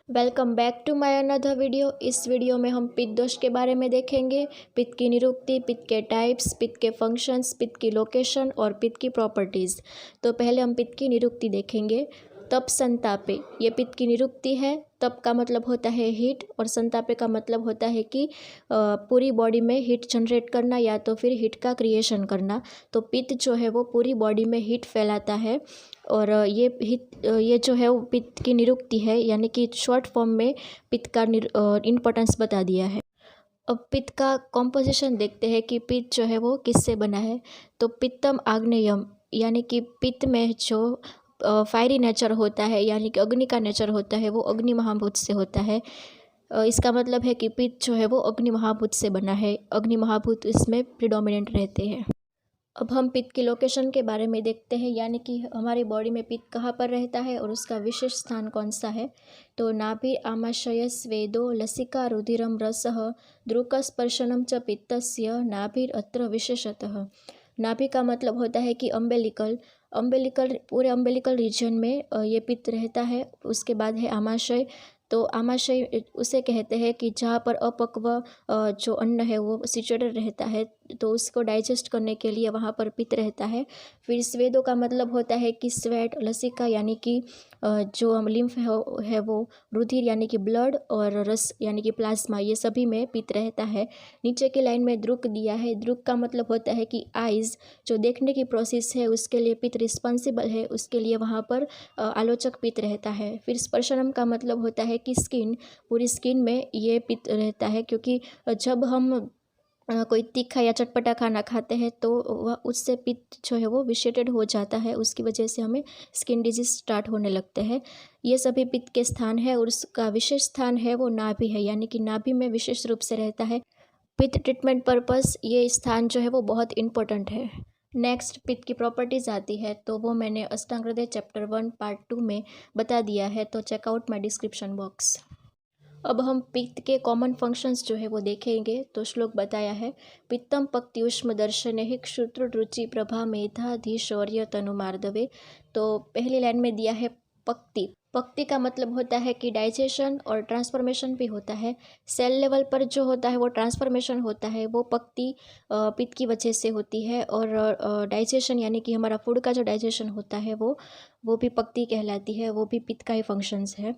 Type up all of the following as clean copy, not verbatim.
Welcome back to my another video. इस video में हम पित्त दोष के बारे में देखेंगे। पित्त की निरुक्ति, पित्त के टाइप्स, पित्त के फंक्शंस, पित्त की लोकेशन और पित्त की प्रॉपर्टीज़। तो पहले हम पित्त की निरुक्ति देखेंगे। तप संतापे, ये पित्त की निरुक्ति है। तप का मतलब होता है हीट और संतापे का मतलब होता है कि पूरी बॉडी में हीट जनरेट करना या तो फिर हीट का क्रिएशन करना। तो पित्त जो है वो पूरी बॉडी में हीट फैलाता है और ये जो है वो पित्त की निरुक्ति है, यानी कि शॉर्ट फॉर्म में पित्त का इम्पोर्टेंस बता दिया है। अब पित्त का कॉम्पोजिशन देखते हैं कि पित्त जो है वो किससे बना है। तो पित्तम आग्नेयम, यानी कि पित्त में जो फायरी नेचर होता है, यानी कि अग्नि का नेचर होता है, वो अग्नि महाभूत से होता है। इसका मतलब है कि पित्त जो है वो अग्नि महाभूत से बना है। अग्नि महाभूत इसमें प्रिडोमिनेंट रहते हैं। अब हम पित्त की लोकेशन के बारे में देखते हैं, यानी कि हमारी बॉडी में पित्त कहाँ पर रहता है और उसका विशेष स्थान कौन सा है। तो नाभि आमाशय स्वेदो लसिका रुधिरम रसः द्रुकस्पर्शनम च पित्तस्य नाभिर अत्र विशेषतः। नाभि का मतलब होता है कि अम्बेलिकल पूरे अम्बेलिकल रीजन में ये पित्त रहता है। उसके बाद है आमाशय। तो आमाशय उसे कहते हैं कि जहाँ पर अपक्व जो अन्न है वो सिचुएटेड रहता है, तो उसको डाइजेस्ट करने के लिए वहाँ पर पित्त रहता है। फिर स्वेदों का मतलब होता है कि स्वेट, लसिका यानी कि जो हम लिम्फ है वो, रुधिर यानी कि ब्लड और रस यानी कि प्लाज्मा, ये सभी में पित्त रहता है। नीचे की लाइन में द्रुक दिया है। द्रुक का मतलब होता है कि आइज़, जो देखने की प्रोसेस है उसके लिए पित्त रिस्पॉन्सिबल है, उसके लिए वहाँ पर आलोचक पित्त रहता है। फिर स्पर्शनम का मतलब होता है कि स्किन, पूरी स्किन में ये पित्त रहता है, क्योंकि जब हम कोई तीखा या चटपटा खाना खाते हैं तो वह उससे पित्त जो है वो विशेटेड हो जाता है, उसकी वजह से हमें स्किन डिजीज स्टार्ट होने लगते हैं। ये सभी पित्त के स्थान है और उसका विशेष स्थान है वो नाभि है, यानी कि नाभि में विशेष रूप से रहता है। पित्त ट्रीटमेंट पर्पस ये स्थान जो है वो बहुत इंपॉर्टेंट है। नेक्स्ट पित्त की प्रॉपर्टीज़ आती है, तो वो मैंने अष्टांग हृदय चैप्टर 1 पार्ट 2 में बता दिया है, तो चेकआउट माई डिस्क्रिप्शन बॉक्स। अब हम पित्त के कॉमन फंक्शंस जो है वो देखेंगे। तो श्लोक बताया है, पित्तम पक्ति उष्म दर्शने ही क्षुत्र रुचि प्रभा मेधा शौर्य तनु मार्दवे। तो पहली लाइन में दिया है पक्ति। पक्ति का मतलब होता है कि डाइजेशन और ट्रांसफॉर्मेशन भी होता है। सेल लेवल पर जो होता है वो ट्रांसफॉर्मेशन होता है, वो पक्ति पित्त की वजह से होती है। और डाइजेशन यानी कि हमारा फूड का जो डाइजेशन होता है वो भी पक्ति कहलाती है, वो भी पित्त का ही फंक्शंस है।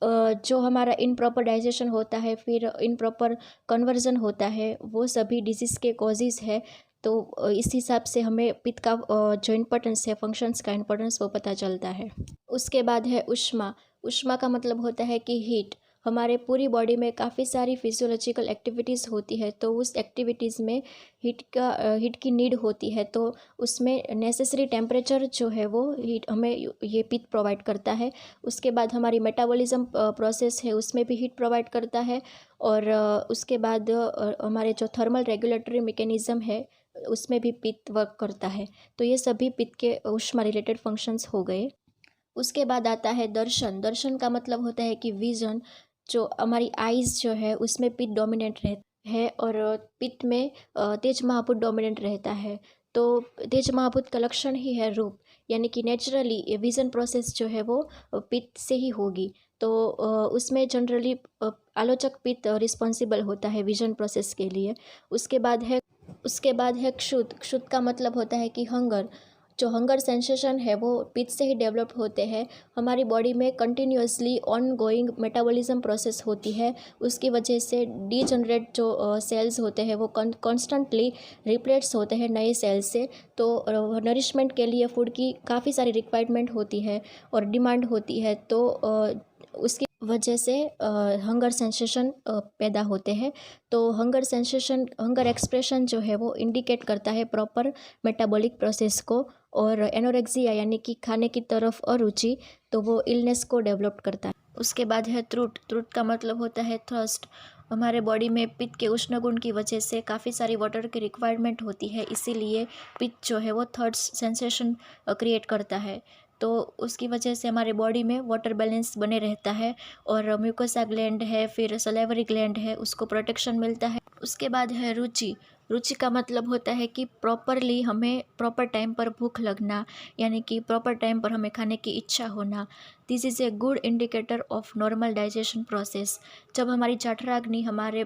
जो हमारा इनप्रॉपर डाइजेशन होता है, फिर इनप्रॉपर कन्वर्जन होता है, वो सभी डिजीज़ के कॉजेज़ है। तो इस हिसाब से हमें पित्त का जो इम्पोर्टेंस है, फंक्शंस का इम्पोर्टेंस, वो पता चलता है। उसके बाद है उष्मा। उष्मा का मतलब होता है कि हीट। हमारे पूरी बॉडी में काफ़ी सारी फिजियोलॉजिकल एक्टिविटीज़ होती है, तो उस एक्टिविटीज़ में हीट की नीड होती है। तो उसमें नेसेसरी टेम्परेचर जो है वो हीट हमें ये पित्त प्रोवाइड करता है। उसके बाद हमारी मेटाबॉलिज्म प्रोसेस है, उसमें भी हीट प्रोवाइड करता है। और उसके बाद हमारे जो थर्मल रेगुलेटरी मैकेनिज्म है उसमें भी पित्त वर्क करता है। तो ये सभी पित्त के ऊष्मा रिलेटेड फंक्शंस हो गए। उसके बाद आता है दर्शन। दर्शन का मतलब होता है कि विजन। जो हमारी आइज़ जो है उसमें पित्त डोमिनेंट रहता है और पित्त में तेज महाभूत डोमिनेंट रहता है। तो तेज महाभूत का लक्षण ही है रूप, यानी कि नेचुरली ये विजन प्रोसेस जो है वो पित्त से ही होगी। तो उसमें जनरली आलोचक पित्त रिस्पॉन्सिबल होता है विजन प्रोसेस के लिए। उसके बाद है क्षुध। क्षुध का मतलब होता है कि हंगर। जो हंगर सेंसेशन है वो पित्त से ही डेवलप होते हैं। हमारी बॉडी में continuously on going metabolism process होती है, उसकी वजह से डीजनरेट जो सेल्स होते हैं वो कॉन्स्टेंटली रिप्लेस होते हैं नए सेल्स से। तो नरिशमेंट के लिए फूड की काफ़ी सारी रिक्वायरमेंट होती है और डिमांड होती है। तो उसकी वजह से हंगर सेंसेशन पैदा होते हैं। तो हंगर एक्सप्रेशन जो है वो इंडिकेट करता है प्रॉपर मेटाबॉलिक प्रोसेस को। और एनोरेक्सिया यानी कि खाने की तरफ अरुचि, तो वो इलनेस को डेवलप करता है। उसके बाद है त्रुट। त्रुट का मतलब होता है थर्स्ट। हमारे बॉडी में पित्त के उष्ण गुण की वजह से काफ़ी सारी वाटर की रिक्वायरमेंट होती है, इसीलिए पित्त जो है वो थर्स्ट सेंसेशन क्रिएट करता है। तो उसकी वजह से हमारे बॉडी में वाटर बैलेंस बने रहता है और म्यूकोसा ग्लैंड है, फिर सलेवरी ग्लैंड है, उसको प्रोटेक्शन मिलता है। उसके बाद है रुचि। रुचि का मतलब होता है कि प्रॉपरली हमें प्रॉपर टाइम पर भूख लगना, यानी कि प्रॉपर टाइम पर हमें खाने की इच्छा होना। This is a good indicator of normal digestion process. जब हमारी जठराग्नि हमारे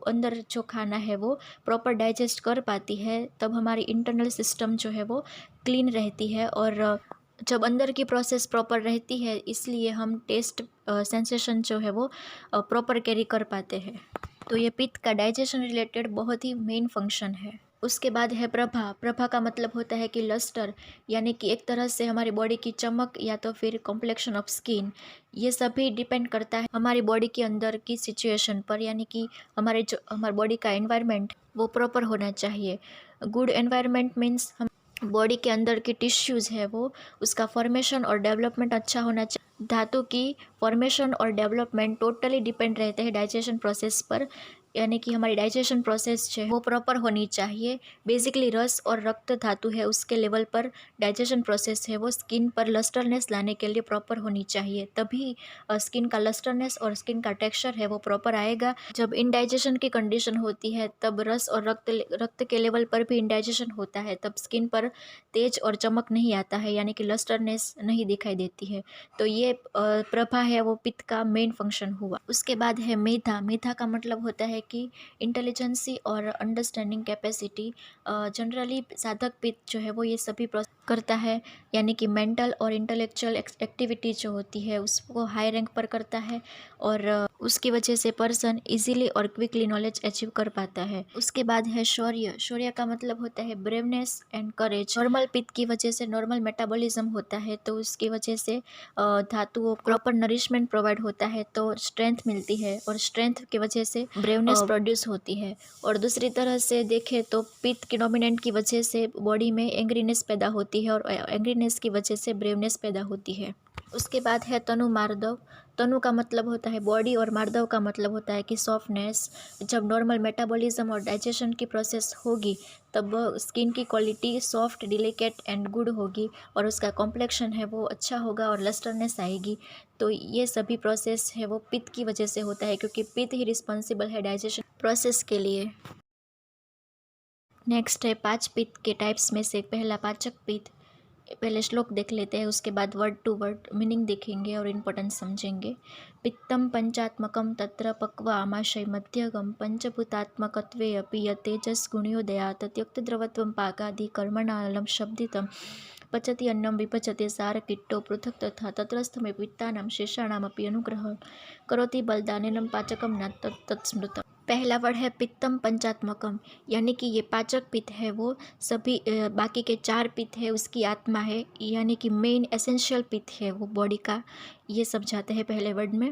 अंदर जो खाना है वो प्रॉपर डाइजेस्ट कर पाती है, तब हमारी इंटरनल सिस्टम जो है वो क्लीन रहती है, और जब अंदर की प्रोसेस प्रॉपर रहती है, इसलिए हम टेस्ट सेंसेशन जो है वो प्रॉपर कैरी कर पाते हैं। तो ये पित्त का डाइजेशन रिलेटेड बहुत ही मेन फंक्शन है। उसके बाद है प्रभा। प्रभा का मतलब होता है कि लस्टर, यानी कि एक तरह से हमारी बॉडी की चमक या तो फिर कॉम्प्लेक्शन ऑफ स्किन। ये सभी डिपेंड करता है हमारी बॉडी के अंदर की सिचुएशन पर, यानी कि हमारे बॉडी का एनवायरनमेंट वो प्रॉपर होना चाहिए। गुड एनवायरनमेंट मीन्स हम बॉडी के अंदर की टिश्यूज़ है वो उसका फॉर्मेशन और डेवलपमेंट अच्छा होना चाहिए। धातु की फॉर्मेशन और डेवलपमेंट टोटली डिपेंड रहते हैं डाइजेशन प्रोसेस पर, यानी कि हमारी डाइजेशन प्रोसेस जो है वो प्रॉपर होनी चाहिए। बेसिकली रस और रक्त धातु है उसके लेवल पर डाइजेशन प्रोसेस है वो स्किन पर लस्टरनेस लाने के लिए प्रॉपर होनी चाहिए, तभी स्किन का लस्टरनेस और स्किन का टेक्सचर है वो प्रॉपर आएगा। जब इनडाइजेशन की कंडीशन होती है तब रस और रक्त के लेवल पर भी इनडाइजेशन होता है, तब स्किन पर तेज और चमक नहीं आता है, यानी कि लस्टरनेस नहीं दिखाई देती है। तो ये प्रभा है वो पित्त का मेन फंक्शन हुआ। उसके बाद है मेधा। मेधा का मतलब होता है कि इंटेलिजेंसी और अंडरस्टैंडिंग कैपेसिटी। जनरली साधक पित्त जो है वो ये सभी करता है, यानी कि मेंटल और इंटेलेक्चुअल एक्टिविटी जो होती है उसको हाई रैंक पर करता है, और उसकी वजह से पर्सन इजीली और क्विकली नॉलेज अचीव कर पाता है। उसके बाद है शौर्य। शौर्य का मतलब होता है ब्रेवनेस एंड करेज। नॉर्मल पित्त की वजह से नॉर्मल मेटाबॉलिज्म होता है, तो उसकी वजह से धातुओं प्रॉपर नरिशमेंट प्रोवाइड होता है, तो स्ट्रेंथ मिलती है, और स्ट्रेंथ की वजह से ब्रेवनेस प्रोड्यूस होती है। और दूसरी तरह से देखें तो पित्त की डोमिनेंट की वजह से बॉडी में एंग्रीनेस पैदा होती है, और एंग्रीनेस की वजह से ब्रेवनेस पैदा होती है। उसके बाद है तनु मार्दव। तनु का मतलब होता है बॉडी, और मार्दव का मतलब होता है कि सॉफ्टनेस। जब नॉर्मल मेटाबॉलिज्म और डाइजेशन की प्रोसेस होगी तब स्किन की quality soft, delicate and good होगी, और उसका कॉम्प्लेक्शन है वो अच्छा होगा और लस्टरनेस आएगी। तो ये सभी प्रोसेस है वो पित्त की वजह से होता है, क्योंकि पित्त ही रिस्पॉन्सिबल है डाइजेशन प्रोसेस के लिए। नेक्स्ट है पांच पित्त के टाइप्स में से पहला पाचक पित्त। पहले श्लोक देख लेते हैं, उसके बाद वर्ड टू वर्ड मीनिंग देखेंगे और इम्पोर्टेंस समझेंगे। पित्तम पंचात्मकम तत्र पक्व आमाशय मध्यगम पंचभूतात्मकत्वे अपि यतेजस् गुण्योदयात् त्यक्तद्रवत्वं पाकादि कर्मणालं शब्दितं पचति अन्नं विपचते सारकीट्टो पृथक् तथा तत्रस्थमे पित्तानां शेषाणामपि अनुग्रहं करोति बलदानेन पाचकं न तत्स्मृतम्। पहला वर्ड है पित्तम पंचात्मकम, यानी कि ये पाचक पित्त है वो सभी बाकी के चार पित्त है उसकी आत्मा है, यानी कि मेन एसेंशियल पित्त है वो बॉडी का, ये समझाते हैं पहले वर्ड में।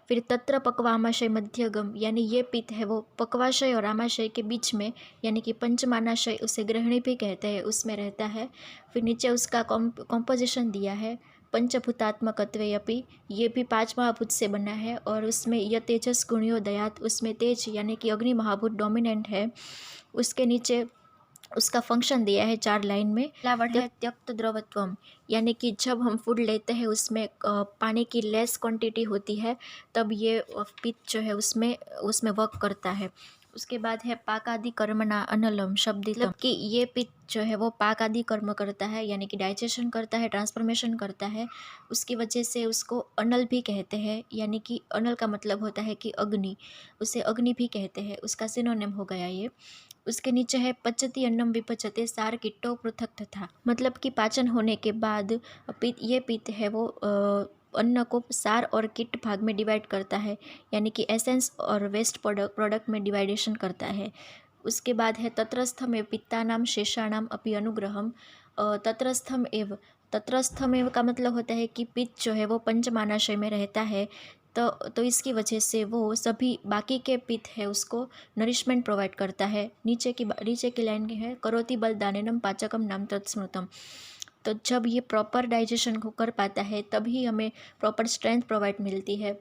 फिर तत्र पक्वामाशय मध्यगम, यानी ये पित्त है वो पक्वाशय और आमाशय के बीच में, यानी कि पंचमानाशय उसे ग्रहणी भी कहते हैं, उसमें रहता है। फिर नीचे उसका कॉम्पोजिशन दिया है, पंचभूतात्मकत्वे अपि, ये भी पांच महाभूत से बना है, और उसमें यह तेजस गुण्योदयात, उसमें तेज यानी कि अग्नि महाभूत डोमिनेंट है। उसके नीचे उसका फंक्शन दिया है 4 लाइन में। पहला वर्ड है त्यक्त द्रवत्वम, यानी कि जब हम फूड लेते हैं उसमें पानी की लेस क्वांटिटी होती है, तब ये पित्त जो है उसमें वर्क करता है। उसके बाद है पाक आदि कर्मणा अनलम शब्दितम, मतलब कि ये पित्त जो है वो पाक आदि कर्म करता है, यानी कि डाइजेशन करता है, ट्रांसफॉर्मेशन करता है, उसकी वजह से उसको अनल भी कहते हैं, यानी कि अनल का मतलब होता है कि अग्नि, उसे अग्नि भी कहते हैं, उसका सिनोनिम हो गया ये। उसके नीचे है पचति अन्नम विपचते सार किट्टो पृथक तथा, मतलब कि पाचन होने के बाद ये पित्त है वो अन्न को सार और किट भाग में डिवाइड करता है, यानी कि एसेंस और वेस्ट प्रोडक्ट में डिवाइडेशन करता है। उसके बाद है तत्रस्थम एव पित्तानाम शेषाणाम अपि अनुग्रहम। तत्रस्थम एव का मतलब होता है कि पित्त जो है वो पंचमानाशय में रहता है, तो इसकी वजह से वो सभी बाकी के पित्त है उसको नरिशमेंट प्रोवाइड करता है। नीचे की लाइन है करोति बलदानेनम पाचकम नाम तत्स्मृतम, तो जब ये प्रॉपर डाइजेशन को कर पाता है तभी हमें प्रॉपर स्ट्रेंथ प्रोवाइड मिलती है।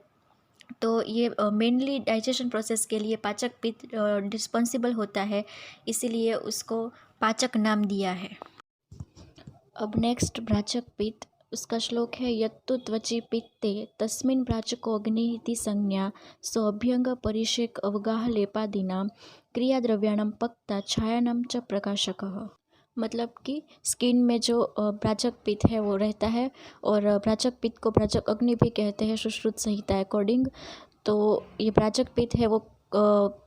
तो ये मेनली डाइजेशन प्रोसेस के लिए पाचक पित्त रिस्पॉन्सिबल होता है, इसीलिए उसको पाचक नाम दिया है। अब नेक्स्ट भ्राचक पित्त। उसका श्लोक है यत्तु त्वचि पित्ते तस्मिन् प्राचको अग्निः इति संज्ञा सोऽभ्यंग परिषेक अवगाह लेपादीनां क्रियाद्रव्याणां पक्ता छायानां च प्रकाशकः। मतलब कि स्किन में जो प्राचक पित्त है वो रहता है, और प्राचक पित्त को प्राचक अग्नि भी कहते हैं सुश्रुत संहिता अकॉर्डिंग। तो ये प्राचक पित्त है वो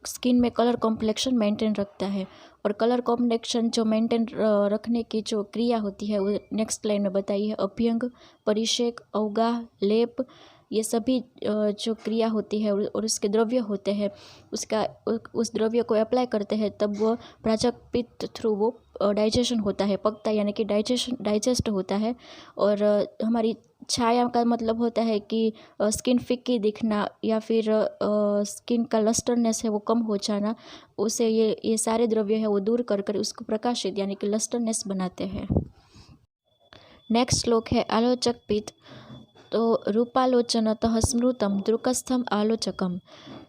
स्किन में कलर कॉम्प्लेक्शन मेंटेन रखता है, और कलर कॉम्प्लेक्शन जो मेंटेन रखने की जो क्रिया होती है वो नेक्स्ट लाइन में बताई है। अभ्यंग, परिषेक, अवगाह, लेप, ये सभी जो क्रिया होती है और उसके द्रव्य होते हैं, उसका उस द्रव्य को अप्लाई करते हैं तब वो प्राचक पित्त थ्रू वो डाइजेशन होता है, पकता यानी कि डाइजेस्ट होता है। और हमारी छाया का मतलब होता है कि स्किन फिक्की दिखना या फिर स्किन का लस्टरनेस है वो कम हो जाना, उसे ये सारे द्रव्य है वो दूर कर कर उसको प्रकाशित यानी कि लस्टरनेस बनाते हैं। नेक्स्ट श्लोक है आलोचक पित्त। तो रूपालोचनतः स्मृतम दृक्स्थम आलोचकम।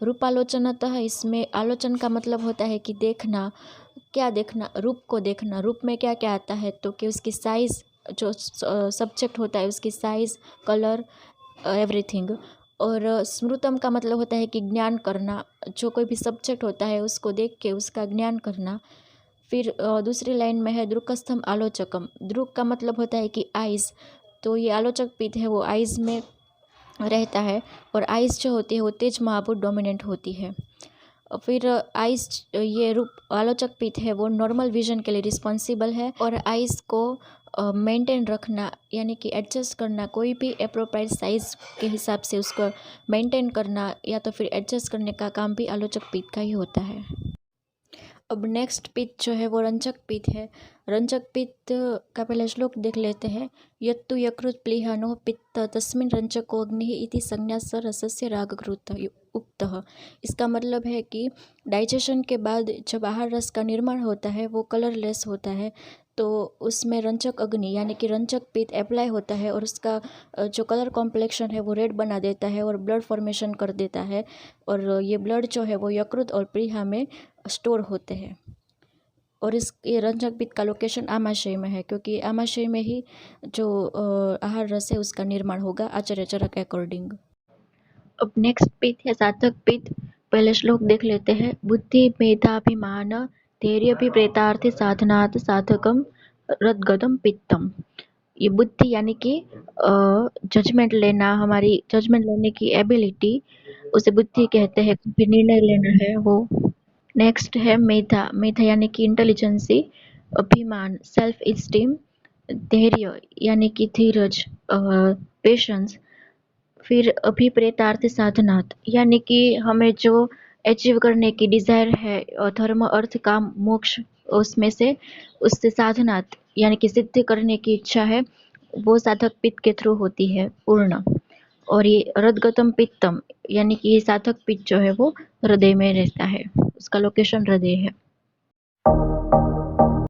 रूपालोचनतः, इसमें आलोचन का मतलब होता है कि देखना। क्या देखना? रूप को देखना। रूप में क्या क्या आता है? तो कि उसकी साइज़, जो सब्जेक्ट होता है उसकी साइज़, कलर, एवरीथिंग। और स्मृतम का मतलब होता है कि ज्ञान करना। जो कोई भी सब्जेक्ट होता है उसको देख के उसका ज्ञान करना। फिर दूसरी लाइन में है दृक्स्थम आलोचकम। दृक् का मतलब होता है कि आइज़। तो ये आलोचक पित्त है वो आइज़ में रहता है, और आइज़ जो होती है वो तेज महाभूत डोमिनेंट होती है। फिर आइज़, ये रूप आलोचक पित्त है वो नॉर्मल विजन के लिए रिस्पॉन्सिबल है, और आइज़ को मेंटेन रखना यानी कि एडजस्ट करना, कोई भी अप्रोप्रिएट साइज़ के हिसाब से उसको मेंटेन करना या तो फिर एडजस्ट करने का काम भी आलोचक पित्त का ही होता है। अब नेक्स्ट पित्त जो है वो रंजक पित्त है। रंजक पित्त का पहले श्लोक देख लेते हैं। यत्तु यकृत प्लीहानो पित्त तस्मिन् रंजको अग्निः इति संज्ञा स रसस्य रागकृत उक्तः। इसका मतलब है कि डाइजेशन के बाद जब आहार रस का निर्माण होता है वो कलरलेस होता है, तो उसमें रंजक अग्नि यानी कि रंजक पित्त अप्लाई होता है, और उसका जो कलर कॉम्प्लेक्शन है वो रेड बना देता है और ब्लड फॉर्मेशन कर देता है। और ये ब्लड जो है वो यकृत और प्लीहा में स्टोर होते हैं। और ये रंजक पित्त का लोकेशन आमाशय में है, क्योंकि आमाशय में ही जो आहार रस है उसका निर्माण होगा आचार्य चरक अकॉर्डिंग। अब नेक्स्ट पित्त है साधक पित्त। पहले श्लोक देख लेते हैं। बुद्धि मेधाभिमान धैर्याभिप्रेतार्थ साधनात् साधकम रदगदम पित्तम। ये बुद्धि यानी कि जजमेंट लेना, हमारी जजमेंट लेने की एबिलिटी, उसे बुद्धि कहते हैं। फिर निर्णय लेना है वो। नेक्स्ट है मेधा। मेधा यानी कि इंटेलिजेंसी, अभिमान सेल्फ इस्टीम, धैर्य यानी कि धीरज, पेशेंस। फिर अभिप्रेतार्थ साधनात् यानी कि हमें जो अचीव करने की डिज़ायर है, धर्म अर्थ काम मोक्ष, उसमें से उससे साधनात् यानी कि सिद्ध करने की इच्छा है, वो साधक पित्त के थ्रू होती है पूर्ण। और ये रदगतम पित्तम यानी कि ये साधक पित्त जो है वो हृदय में रहता है, उसका लोकेशन हृदय है।